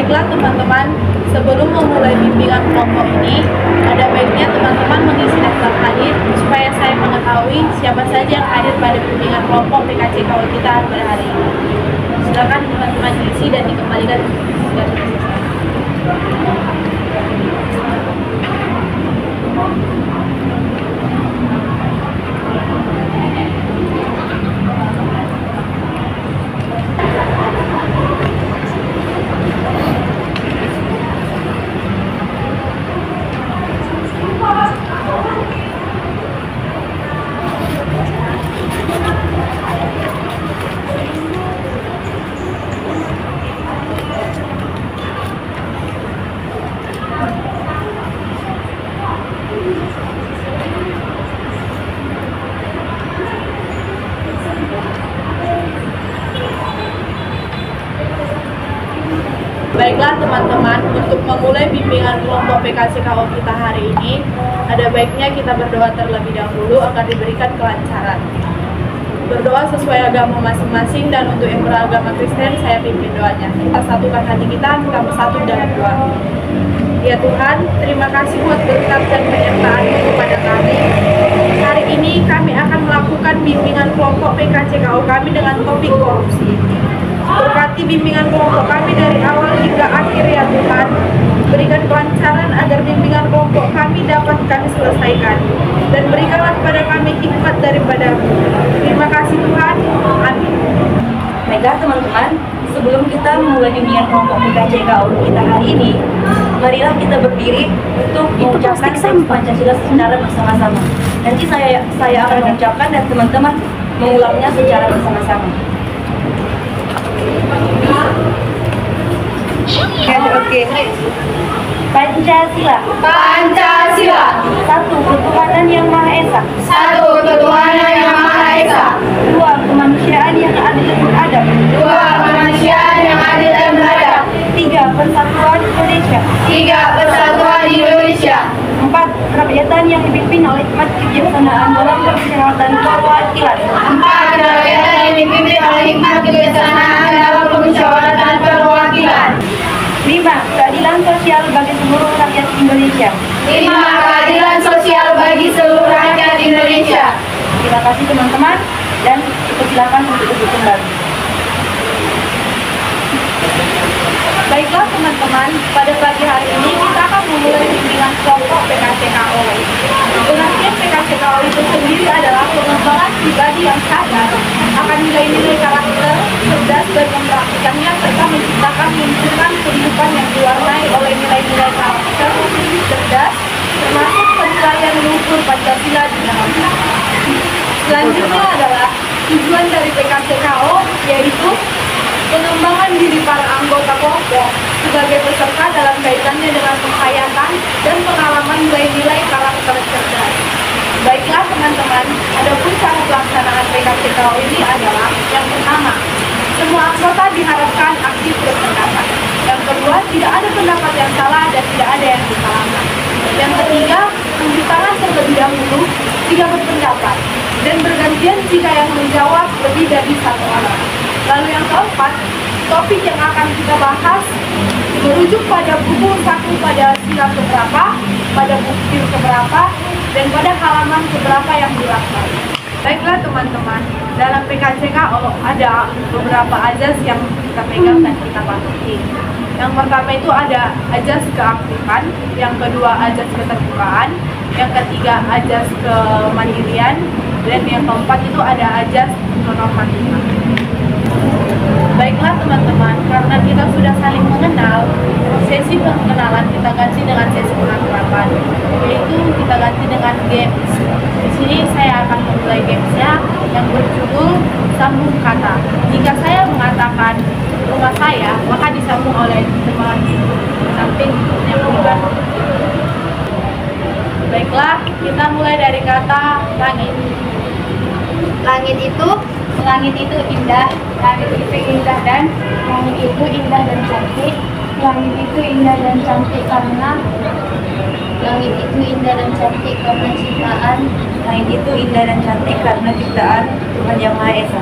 Baiklah teman-teman, sebelum memulai bimbingan kelompok ini, ada baiknya teman-teman mengisi daftar hadir supaya saya mengetahui siapa saja yang hadir pada bimbingan kelompok PKCKO kita pada hari ini. Silakan teman-teman diisi dan dikembalikan jika sudah selesai. Baiklah teman-teman, untuk memulai bimbingan kelompok PKCKO kita hari ini, ada baiknya kita berdoa terlebih dahulu agar diberikan kelancaran. Berdoa sesuai agama masing-masing, dan untuk yang beragama Kristen, saya pimpin doanya. Kita satukan hati kita bersatu dalam doa. Ya Tuhan, terima kasih buat berkat dan penyertaan-Mu kepada kami. Hari ini kami akan melakukan bimbingan kelompok PKCKO kami dengan topik korupsi. Berkati bimbingan kelompok kami dari awal hingga akhir ya Tuhan. Berikan kelancaran agar bimbingan kelompok kami dapat kami selesaikan. Dan berikanlah kepada kami hikmat daripada-Mu. Terima kasih Tuhan. Amin. Baiklah teman-teman, sebelum kita memulai bimbingan kelompok PKCKO kita hari ini, marilah kita berdiri untuk mengucapkan teks Pancasila secara bersama-sama. Nanti saya akan mengucapkan dan teman-teman mengulangnya secara bersama-sama. Oke. Pancasila. Pancasila. Satu, ketuhanan yang Maha Esa. Satu, ketuhanan yang Maha Esa. Dua, kemanusiaan yang adil dan beradab. Dua, kemanusiaan yang adil dan beradab. Tiga, persatuan Indonesia. Tiga, persatuan Indonesia. Empat, kerakyatan yang dipimpin oleh hikmat kebijaksanaan dalam permusyawaratan perwakilan. Empat, kerakyatan yang dipimpin oleh hikmat kebijaksanaan dalam permusyawaratan perwakilan. Lima, keadilan sosial bagi seluruh rakyat Indonesia. Lima, keadilan sosial bagi seluruh rakyat Indonesia. Terima kasih teman-teman, dan silakan untuk duduk kembali. Baiklah teman-teman, pada pagi hari ini kita akan memulai bimbingan kelompok PKCKO. Pengertian PKCKO itu sendiri adalah pengembangan pribadi yang sadar akan nilai-nilai karakter, cerdas dan mempraktikannya, serta menciptakan lingkungan kehidupan yang diwarnai oleh nilai-nilai karakter, cerdas, termasuk penilaian luhur Pancasila di dalamnya. Selanjutnya adalah tujuan dari PKCKO, yaitu pengembangan diri para anggota kelompok sebagai peserta dalam kaitannya dengan penghayatan dan pengalaman nilai-nilai karakter cerdas. Baiklah teman-teman, adapun cara pelaksanaan PKCKO ini adalah yang pertama, semua anggota diharapkan aktif berpendapat. Yang kedua, tidak ada pendapat yang salah dan tidak ada yang disalahkan. Yang ketiga, cuci tangan terlebih dahulu jika berpendapat, dan bergantian jika yang menjawab lebih dari satu orang. Lalu yang keempat, topik yang akan kita bahas merujuk pada buku saku pada sila keberapa, pada buku keberapa, dan pada halaman keberapa yang dilakukan. Baiklah teman-teman, dalam PKCKO ada beberapa azas yang kita pegang dan kita patuhi. Yang pertama itu ada azas keaktifan, yang kedua azas keterbukaan, yang ketiga azas kemandirian, dan yang keempat itu ada azas kenormatifan. Baiklah teman-teman, karena kita sudah saling mengenal, sesi perkenalan kita ganti dengan sesi pengakraban, yaitu kita ganti dengan games. Di sini saya akan memulai gamesnya yang berjudul sambung kata. Jika saya mengatakan rumah saya, maka disambung oleh teman di samping yang bukan. Baiklah, kita mulai dari kata langit. Langit itu indah, langit itu indah dan langit itu indah dan cantik. Langit itu indah dan cantik karena langit itu indah dan cantik karena ciptaan. Langit itu indah dan cantik karena ciptaan Tuhan Yang Maha Esa.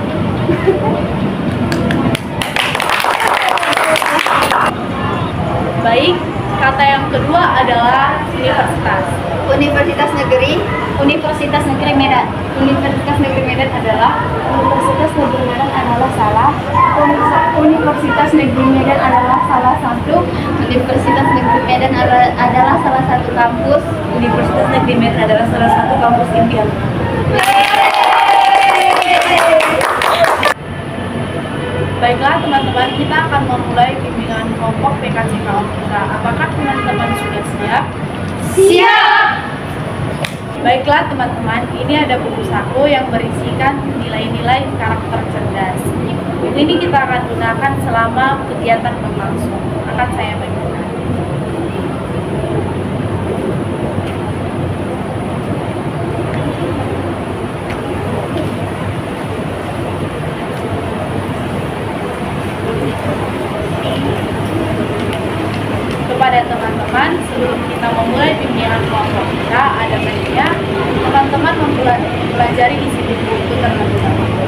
Baik, kata yang kedua adalah universitas. Universitas Negeri. Universitas Negeri Medan. Universitas Negeri Medan adalah salah. Universitas Negeri Medan adalah salah satu. Universitas Negeri Medan adalah salah satu kampus. Universitas Negeri Medan adalah salah satu kampus impian. Baiklah teman-teman, kita akan memulai bimbingan kelompok PKCKO kita. Apakah teman-teman sudah siap? Siap! Baiklah teman-teman, ini ada buku saku yang berisikan nilai-nilai karakter cerdas. Buku ini kita akan gunakan selama kegiatan berlangsung. Akan saya bagikan. Kepada teman-teman, sebelum kita memulai bimbingan kelompok kita, ada baiknya teman-teman mempelajari isi buku itu terlebih dahulu.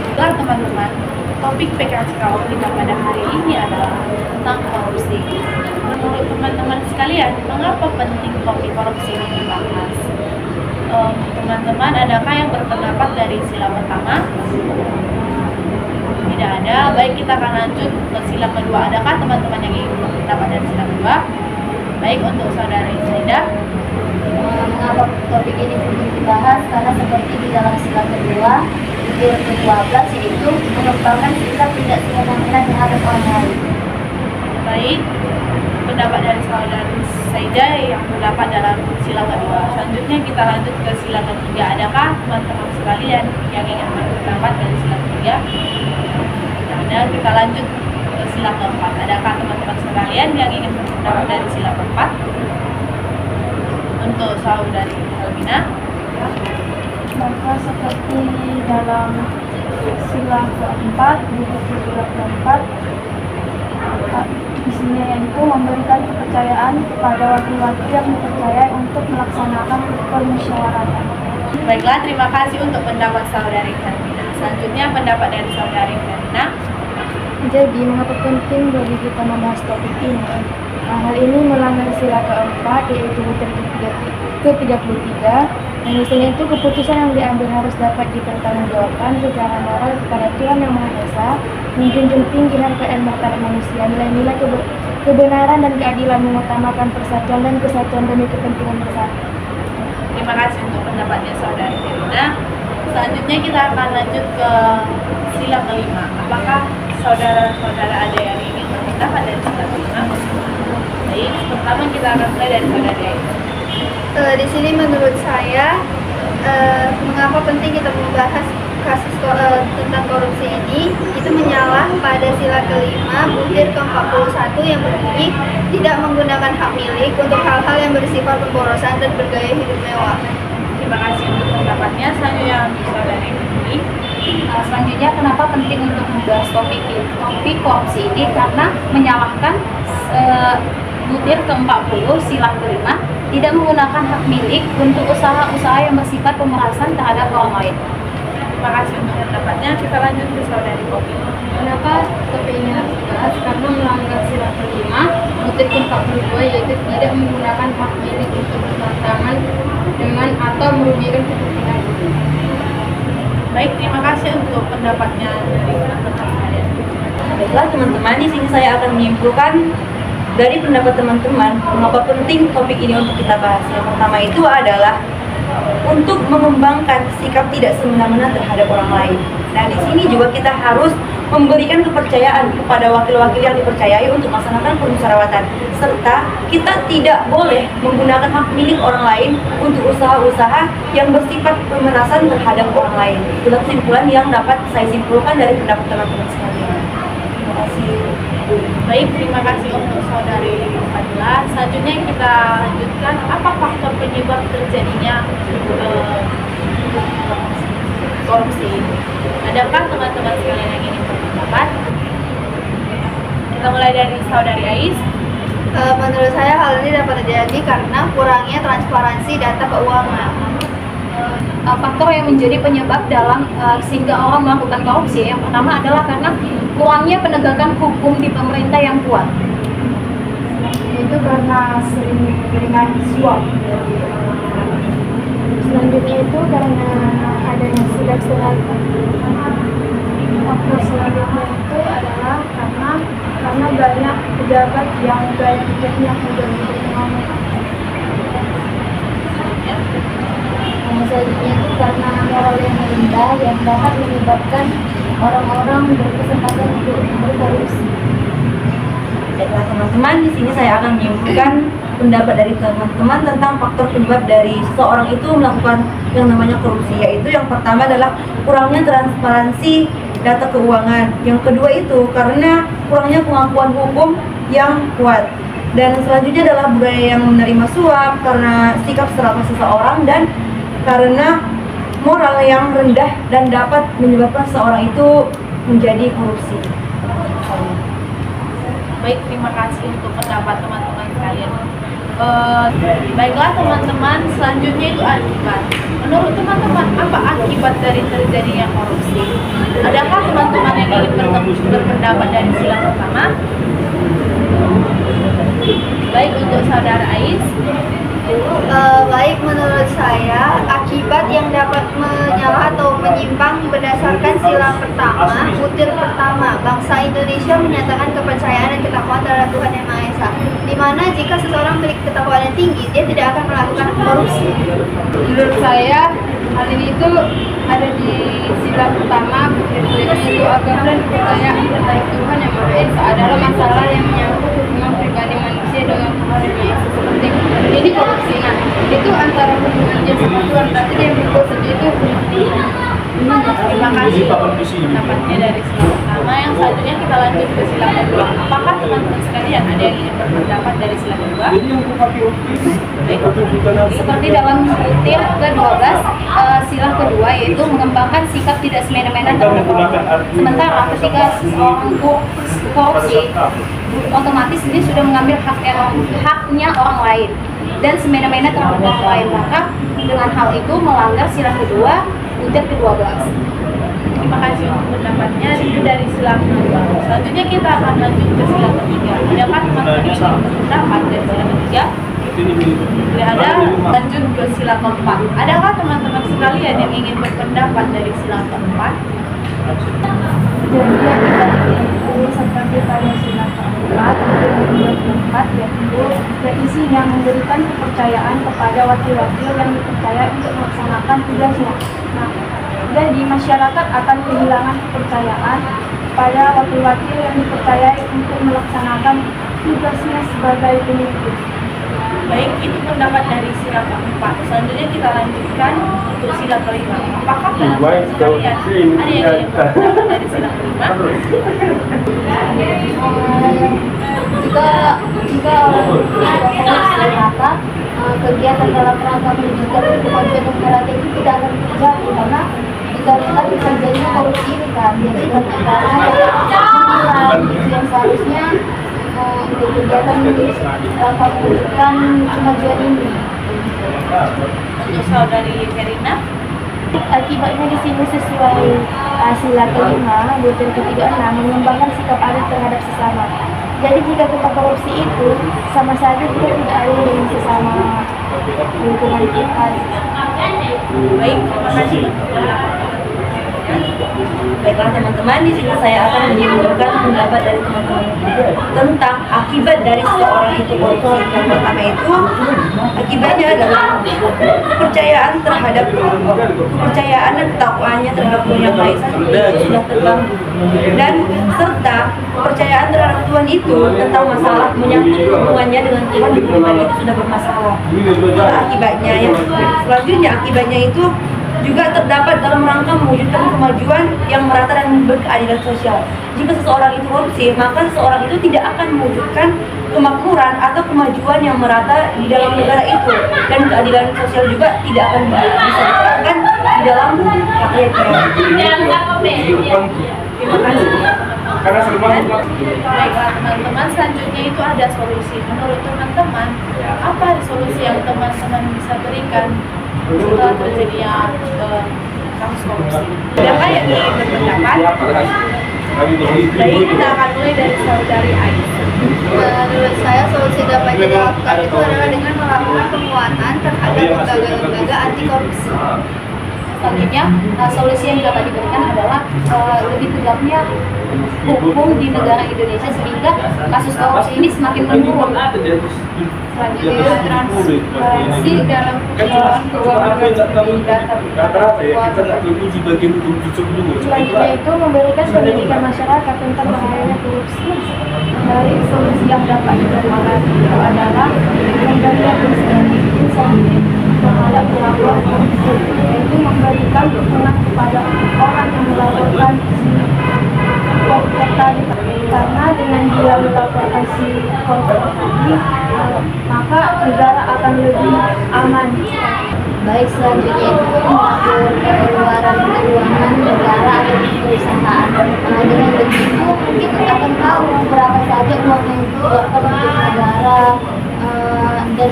Baiklah teman-teman, topik PKCKO kita pada hari ini adalah tentang korupsi. Menurut teman-teman sekalian, mengapa penting topik korupsi ini dibahas? Teman-teman, adakah yang berpendapat dari sila pertama? Tidak ada. Baik, kita akan lanjut ke sila kedua. Adakah teman-teman yang ingin berpendapat dari sila kedua? Baik, untuk saudari Saida. Mengapa topik ini perlu dibahas? Karena seperti di dalam sila kedua, di ke-12 yaitu mengembangkan sikap tidak semena-mena terhadap orang lain. Baik, pendapat dari saudari Saida yang terdapat dalam sila kedua. Selanjutnya kita lanjut ke sila ketiga. Adakah teman-teman sekalian yang ingin berpendapat dari sila ketiga? Tidak ada. Kita lanjut ke sila keempat. Adakah teman-teman sekalian yang ingin berpendapat dari sila keempat? Untuk saudari Albina. Maka seperti dalam sila keempat, buku sila keempat, isinya yaitu memberikan kepercayaan kepada wakil-wakil yang dipercayai untuk melaksanakan permusyawaratan. Baiklah, terima kasih untuk pendapat saudari Hermina. Selanjutnya pendapat dari saudari Hermina. Jadi, mengapa penting bagi kita membahas topik ini? Nah, hal ini melanggar sila keempat, yaitu butir ke-33, yang isinya itu keputusan yang diambil harus dapat dipertanggungjawabkan secara moral kepada Tuhan Yang Maha Esa, menjunjung tinggi harkat dan martabat manusia, nilai-nilai kebenaran dan keadilan, mengutamakan persatuan dan kesatuan demi kepentingan bersama. Terima kasih untuk pendapatnya saudari Hermina. Selanjutnya kita akan lanjut ke sila kelima. Apakah saudara-saudara ada yang ingin berpendapat dari sila kelima? Baik, pertama kita akan mulai dari saudari Ais. Di sini menurut saya, mengapa penting kita membahas kasus tentang korupsi ini, itu menyalah pada sila kelima butir ke-41 yang berbunyi tidak menggunakan hak milik untuk hal-hal yang bersifat pemborosan dan bergaya hidup mewah. Terima kasih untuk pendapatnya. Selanjutnya saudari Putri. Selanjutnya, kenapa penting untuk membahas topik korupsi ini? Karena menyalahkan butir ke-40 sila kelima tidak menggunakan hak milik untuk usaha-usaha yang bersifat pemerasan terhadap orang lain. Terima kasih untuk pendapatnya. Kita lanjut ke saudari Kopi. Kenapa topik ini harus dibahas? Karena melanggar sila kelima butir ke-42, yaitu tidak menggunakan hak milik untuk bertentangan dengan atau merugikan kepentingan umum. Baik, terima kasih untuk pendapatnya dari teman-teman sekalian. Baiklah teman-teman, di sini saya akan menyimpulkan dari pendapat teman-teman mengapa penting topik ini untuk kita bahas. Yang pertama itu adalah untuk mengembangkan sikap tidak semena-mena terhadap orang lain. Nah, di sini juga kita harus memberikan kepercayaan kepada wakil-wakil yang dipercayai untuk melaksanakan permusyawaratan, serta kita tidak boleh menggunakan hak milik orang lain untuk usaha-usaha yang bersifat pemerasan terhadap orang lain. Itulah kesimpulan yang dapat saya simpulkan dari pendapat teman-teman sekalian. Terima kasih. Baik, terima kasih untuk saudari Fadila. Selanjutnya kita lanjutkan, apa faktor penyebab terjadinya korupsi? Adakah teman-teman sekalian yang ingin berpendapat? Kita mulai dari saudari Ais. Menurut saya hal ini dapat terjadi karena kurangnya transparansi data keuangan. faktor yang menjadi penyebab dalam sehingga orang melakukan korupsi. Yang pertama adalah karena kurangnya penegakan hukum di pemerintah yang kuat. Itu karena sering memberikan suap. Selanjutnya itu karena adanya sidak seragam. Faktor selanjutnya itu adalah karena banyak pejabat yang gaya pikirnya sudah mengambil. Selanjutnya itu karena moral yang rendah yang dapat menyebabkan orang-orang berkesempatan untuk berkorupsi. Baiklah teman-teman, di sini saya akan menyimpulkan pendapat dari teman-teman tentang faktor penyebab dari seseorang itu melakukan yang namanya korupsi, yaitu yang pertama adalah kurangnya transparansi data keuangan. Yang kedua itu karena kurangnya pengakuan hukum yang kuat. Dan selanjutnya adalah budaya yang menerima suap karena sikap serakah seseorang dan karena moral yang rendah dan dapat menyebabkan seseorang itu menjadi korupsi. Baik, terima kasih untuk pendapat teman-teman sekalian. Baiklah teman-teman, selanjutnya itu akibat. Menurut teman-teman, apa akibat dari terjadinya korupsi? Adakah teman-teman yang ingin berpendapat dari sila pertama? Baik, untuk saudara Ais. Baik, menurut saya akibat yang dapat menyalah atau menyimpang berdasarkan sila pertama, butir pertama, bangsa Indonesia menyatakan kepercayaan dan ketakwaan terhadap Tuhan Yang Maha Esa, di mana jika seseorang memiliki ketakwaan yang tinggi, dia tidak akan melakukan korupsi. Menurut saya hal ini itu ada di sila pertama, yaitu agama dan kepercayaan terhadap Tuhan Yang Maha Esa adalah masalah yang menyangkut hubungan pribadi manusia dengan Tuhan Yang Maha Esa, seperti ini korupsi. Nah, itu antara hubungan dia sama Tuhan, berarti dia berdosa itu. Terima kasih pendapatnya dari sila pertama. Yang selanjutnya kita lanjut ke sila kedua. Apakah teman-teman sekalian ada yang ingin berpendapat dari sila kedua? Baik. Seperti dalam butir ke-12 sila kedua, yaitu mengembangkan sikap tidak semena-mena terhadap orang. Sementara ketika seseorang korupsi, otomatis ini sudah mengambil haknya orang lain dan semena-mena terhadap orang lain, maka dengan hal itu melanggar sila kedua butir ke-12. Terima kasih untuk pendapatnya. Itu dari sila kedua. Selanjutnya kita akan lanjut ke sila ketiga. Adakah teman-teman yang ingin berpendapat dari sila ketiga? Tidak ada. Lanjut ke sila keempat. Adakah teman-teman sekalian yang ingin berpendapat dari sila keempat? Jadi yang seperti pada sila keempat, yaitu isinya memberikan kepercayaan kepada wakil-wakil yang dipercaya untuk melaksanakan tugasnya. Nah, jadi masyarakat akan kehilangan kepercayaan pada wakil-wakil yang dipercayai untuk melaksanakan tugasnya sebagai pemimpin. Baik, itu pendapat dari sila keempat. Selanjutnya kita lanjutkan untuk sila kelima. Apakah teman-teman sekalian ada yang ingin berpendapat dari sila kelima? Jika ternyata kegiatan dalam rangka menunjukkan kemajuan demokrasi itu tidak akan terjadi, karena jika kita terjadinya korupsi ini kan, jadi karena yang seharusnya untuk kegiatan rangka menunjukkan kemajuan ini. Untuk saudari Herina, Akibatnya di sini sesuai sila kelima, butir ke-36 mengembangkan sikap adil terhadap sesama. Jadi jika kita korupsi itu sama saja kita tidak adil dengan sesama lingkungan kita. baik, terima kasih untuk pendapatnya. Baiklah teman-teman, di sini saya akan menyimpulkan pendapat dari teman-teman tentang akibat dari seseorang itu korupsi. Yang pertama itu akibatnya adalah kepercayaan dan ketakwaannya terhadap Tuhan Yang Maha Esa itu sudah terganggu, dan serta kepercayaan terhadap Tuhan itu tentang masalah menyangkut hubungannya dengan Tuhan di pribadi itu sudah bermasalah. Itulah akibatnya. Yang selanjutnya akibatnya itu juga terdapat dalam rangka mewujudkan kemajuan yang merata dan berkeadilan sosial. Jika seseorang itu korupsi, maka seseorang itu tidak akan mewujudkan kemakmuran atau kemajuan yang merata di dalam negara itu, dan keadilan sosial juga tidak akan bisa diterapkan di dalam rakyatnya. Terima kasih. Baiklah teman-teman, selanjutnya itu ada solusi. Menurut teman-teman, apa solusi yang teman-teman bisa berikan setelah terjadinya kasus korupsi. Adakah yang ingin berpendapat? Baik, kita akan mulai dari saudari Aisyah. Menurut saya solusi dapat dilakukan itu adalah dengan melakukan penguatan terhadap lembaga-lembaga anti korupsi. Selanjutnya, solusi yang dapat diberikan adalah lebih tegaknya hukum di negara Indonesia sehingga kasus korupsi ini semakin menurun. Selanjutnya, transparansi dalam pengelolaan keuangan di data. Selanjutnya itu memberikan pendidikan masyarakat tentang bahayanya korupsi. Dari solusi yang dapat diberikan itu adalah memberikan insentif terhadap pelaku korupsi, yaitu memberikan dukungan kepada orang yang melaporkan si koruptor tadi, karena dengan dia melaporkan si koruptor tadi, maka negara akan lebih aman. Baik, selanjutnya itu mengatur pengeluaran keuangan negara atau perusahaan. Dengan begitu kita akan tahu berapa saja uang yang dikeluarkan untuk negara, dan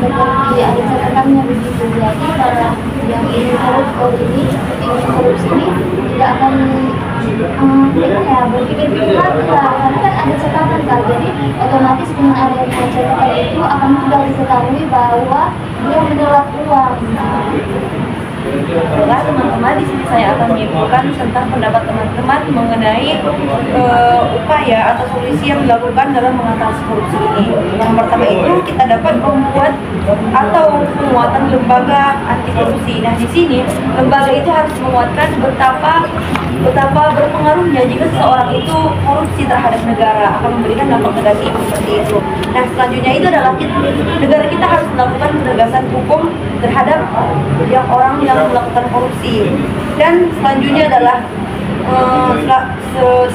seperti ada catatannya begitu. Jadi para yang ingin korupsi ini tidak akan berpikir-pikir lagi lah, karena kan ada catatan kan. Jadi otomatis dengan adanya catatan itu akan mudah diketahui bahwa dia menyelap uang. Baiklah teman-teman, di sini saya akan menyimpulkan tentang pendapat teman-teman mengenai upaya atau solusi yang dilakukan dalam mengatasi korupsi ini. Yang pertama itu kita dapat membuat atau penguatan lembaga anti korupsi. Nah, di sini lembaga itu harus menguatkan betapa berpengaruhnya jika seseorang itu korupsi terhadap negara, akan memberikan dampak negatif seperti itu. Nah, selanjutnya itu adalah negara kita harus melakukan penegasan hukum terhadap orang yang melakukan korupsi. Dan selanjutnya adalah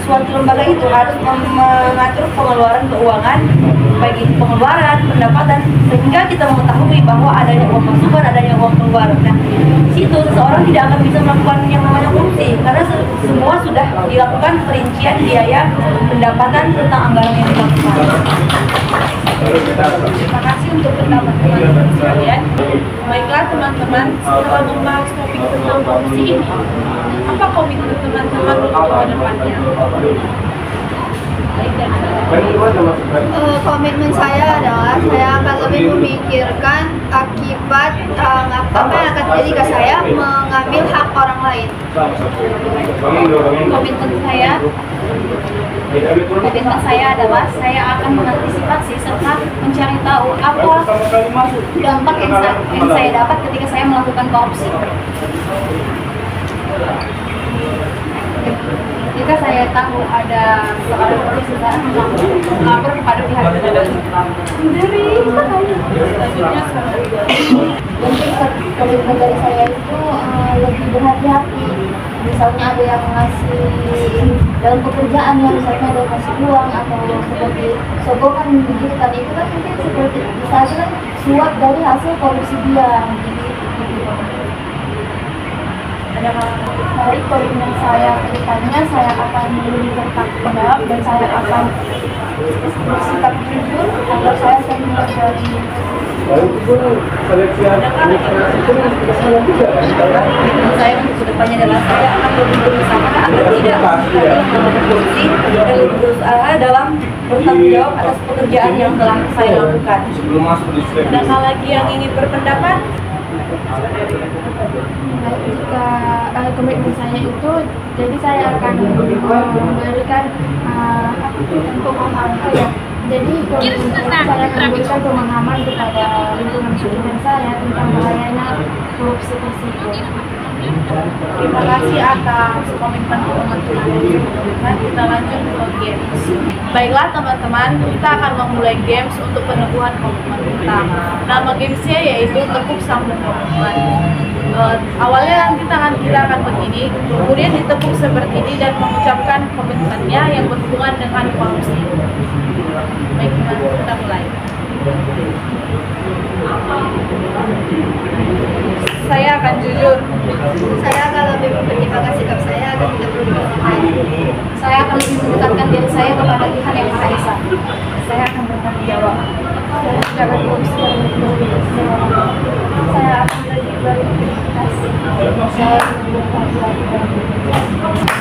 suatu lembaga itu harus mengatur pengeluaran keuangan, baik itu pengeluaran, pendapatan, sehingga kita mengetahui bahwa adanya uang masuk dan adanya uang keluar. Nah, situ seseorang tidak akan bisa melakukan yang namanya korupsi karena semua sudah dilakukan perincian biaya pendapatan tentang anggaran yang dilakukan. Terima kasih untuk pendapat teman-teman sekalian. Baiklah teman-teman, setelah membahas topik tentang korupsi ini, apa komitmen teman-teman untuk ke depannya? Komitmen saya adalah saya akan lebih memikirkan akibat apa yang akan terjadi jika saya mengambil hak orang lain. Komitmen saya adalah saya akan mengantisipasi serta mencari tahu apa dampak yang saya dapat ketika saya melakukan korupsi. Jika saya tahu ada seorang polisi sekarang melapor kepada pihak berwenang. Mungkin komitmen dari saya itu lebih berhati-hati. Misalnya ada yang ngasih dalam pekerjaan, yang misalnya ada yang ngasih uang atau seperti sogokan begitu kan, itu kan mungkin seperti misalnya kan suap dari hasil korupsi dia. Dari komitmen saya ke depannya, saya akan lebih bertanggung dan saya akan bersikap jujur agar saya terhindar dari Saya untuk kedepannya adalah saya akan lebih berusaha agar tidak melakukan korupsi dan lebih berusaha dalam bertanggung jawab atas pekerjaan yang telah saya lakukan. Adakah lagi yang ingin berpendapat? jika komitmen saya itu, jadi saya akan memberikan pemahaman Jadi komitmen saya akan memberikan pemahaman kepada lingkungan sekitar saya tentang bahayanya korupsi tersebut. Terima kasih atas komitmen teman-teman yang diberikan. Kita lanjut ke games. Baiklah teman-teman, kita akan memulai games untuk peneguhan komitmen kita. Nama gamesnya yaitu tepuk sambung komitmen. Awalnya kita akan begini, kemudian ditepuk seperti ini dan mengucapkan komitmennya yang berhubungan dengan korupsi. Baik teman-teman, kita mulai. Saya akan jujur. Saya akan lebih mempertimbangkan sikap saya agar tidak berubah. Saya akan lebih mendekatkan diri saya kepada Tuhan Yang Maha Esa. Saya akan bertanggung jawab. Saya akan korupsi dan saya akan berorientasi.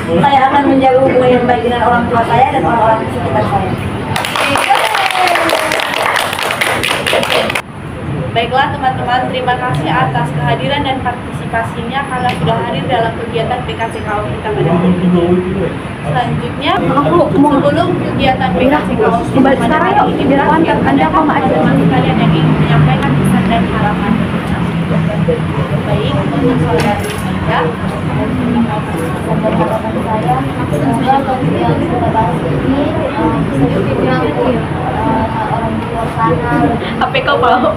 Saya akan menjaga hubungan yang baik dengan orang tua saya dan orang-orang di sekitar saya. Baiklah teman-teman, terima kasih atas kehadiran dan partisipasinya karena sudah hadir dalam kegiatan PKCKO kita pada hari ini. Selanjutnya, sebelum kegiatan PKCKO kita pada hari ini berakhir, ada teman-teman sekalian yang ingin menyampaikan pesan dan harapan. Baik, untuk saudari Ida. Harapan saya semoga topik yang kita bahas ini bisa mengangkut orang di luar sana. Apa kau mau?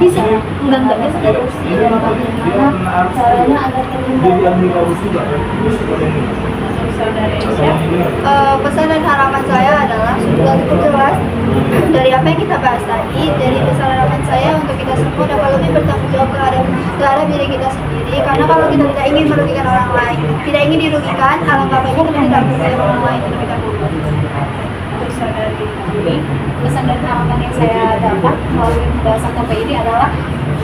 Bisa enggak solusi dan bagaimana caranya agar terhindar. Pesan dan harapan saya adalah sudah cukup jelas dari apa yang kita bahas tadi. Dari pesan harapan saya untuk kita semua dapat lebih bertanggung jawab terhadap diri kita sendiri. Karena kalau kita tidak ingin merugikan orang lain, tidak ingin dirugikan, alangkah baiknya kita tidak merugikan orang lain terlebih dahulu. Pesan dan harapan yang saya dapat melalui pembahasan topik ini adalah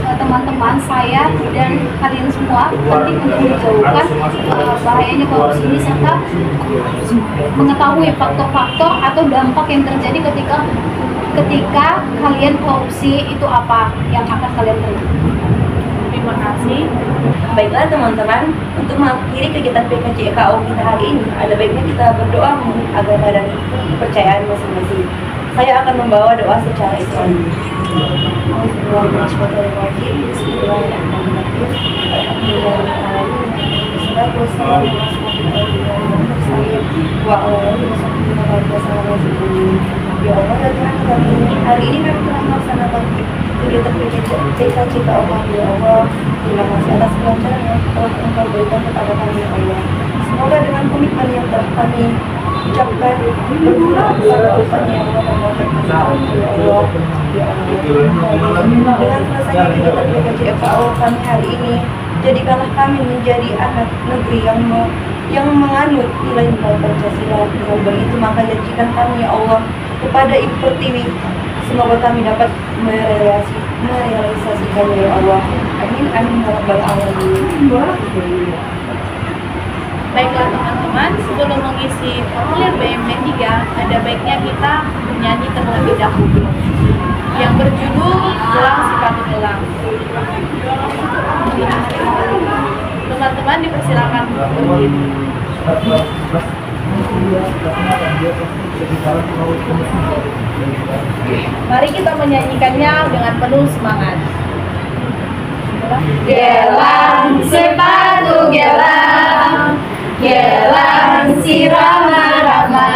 teman-teman saya dan kalian semua penting untuk menjauhkan bahayanya korupsi ini serta mengetahui faktor-faktor atau dampak yang terjadi ketika kalian korupsi itu apa yang akan kalian terima. Terima kasih. Baiklah teman-teman, untuk mengakhiri kegiatan PKCKO kita hari ini, ada baiknya kita berdoa menurut agama dan kepercayaan masing-masing. Saya akan membawa doa secara Islami. Ya Allah, hari ini kami telah melaksanakan kegiatan PKCKO kami, ya Allah. Terima kasih atas kelancaran yang telah Engkau berikan kepada kami, ya Allah. Semoga dengan komitmen yang telah kami ucapkan berguna pada upahnya yang Allah, ya Allah. Dengan selesainya kegiatan PKCKO kami hari ini, jadikanlah kami menjadi anak negeri yang menganut nilai-nilai Pancasila. Dengan begitu maka janjikan kami, ya Allah, kepada Ibu Pertiwi, semoga kami dapat merealisasikannya, ya Allah. Amin amin ya rabbal alamin. Baiklah teman-teman, sebelum mengisi formulir BMP 3, ada baiknya kita menyanyi terlebih dahulu yang berjudul Gelang Si Patut Gelang. Teman-teman dipersilakan berdiri. Mari kita menyanyikannya dengan penuh semangat. Gelang sepatu gelang, gelang si Rama-Rama.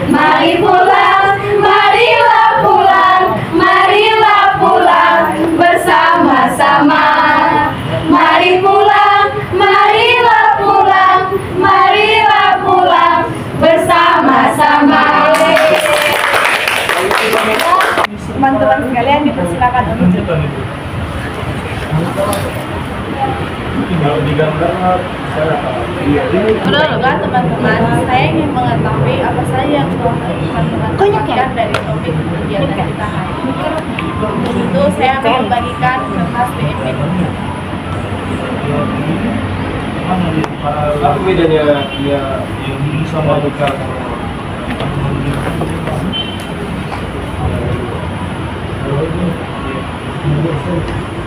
Mari pulang, marilah pulang, marilah pulang bersama-sama. Mari pulang, marilah pulang, marilah pulang bersama-sama. Teman-teman sekalian dipersilakan untuk duduk. Udah teman-teman, saya ingin mengetahui apa saja yang telah teman-teman dapatkan dari topik kegiatan kita hari ini. Itu saya akan membagikan kertas BMP. Apa bedanya dia yang dulu sama bekal?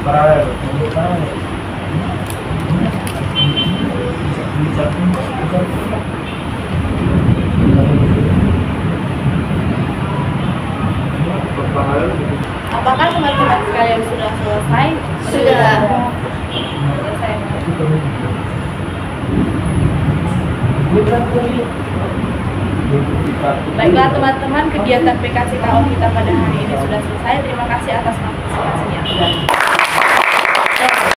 Paralel. Apakah teman-teman sekalian sudah selesai? Sudah. Selesai. Baiklah teman-teman, kegiatan PKCKO kita pada hari ini sudah selesai. Terima kasih atas partisipasinya.